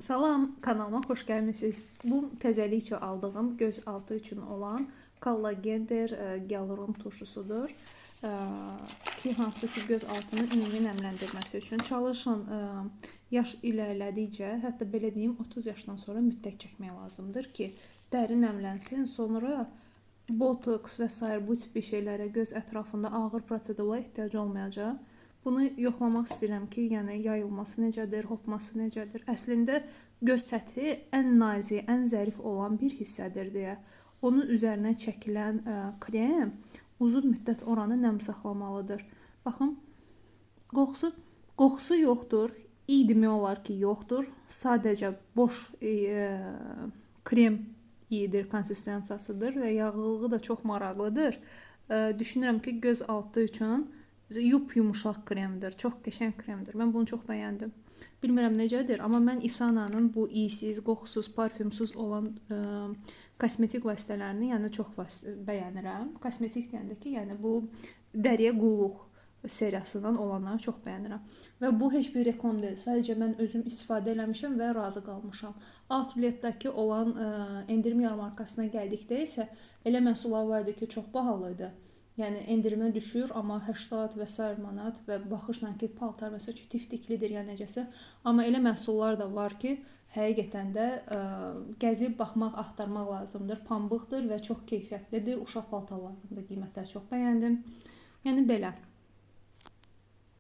Salam, kanalıma xoş gəlmisiniz. Bu təzəlikcə aldığım göz altı üçün olan kollagendir, gyaluron turşusudur. Ki hansı ki göz altını ümumi nəmləndirməsi üçün çalışın. Yaş ilərlədikcə, hətta belə deyim 30 yaşdan sonra mütləq çəkmək lazımdır ki, dəri nəmlənsin. Sonra botoks və s. bu tip bir şeylərə göz ətrafında ağır prosedurlara ehtiyac olmayacaq. Bunu yoxlamaq istəyirəm ki, yəni yayılması necədir, hopması necədir. Əslində göz səthi ən nazik, ən zərif olan bir hissədir deyə. Onun üzərinə çəkilən krem uzun müddət oranı nəm saxlamalıdır. Baxın, qoxusu yoxdur. İyi demək olar ki, yoxdur. Sadəcə boş krem iyidir, konsistensiyasıdır və yağlılığı da çox maraqlıdır. Düşünürəm ki, göz altı üçün yumuşaq kremdir, çox qəşəng kremdir. Mən bunu çox bəyəndim. Bilmirəm necədir, amma mən İsana'nın bu iyisiz, qoxusuz, parfümsüz olan kosmetik vasitələrini yəni çox bəyənirəm. Kosmetik deyəndə ki, yəni bu dəriyə qulluq seriyasından olanları çox bəyənirəm. Və bu heç bir reklam deyil. Sadəcə mən özüm istifadə eləmişəm və razı qalmışam. Outletdəki olan endirim yarmarkasına gəldikdə isə elə məhsullar var idi ki, çox bahalı idi. Yəni endirimə düşür, amma 80 və s. manat və baxırsan ki, paltar məsəl üçün tiftiklidir ya necəsə. Amma elə məhsullar da var ki, həqiqətən də gəzib baxmaq, axtarmaq lazımdır. Pambıqdır və çox keyfiyyətlidir. Uşaq paltarlarının da qiymətləri çox bəyəndim. Yəni belə.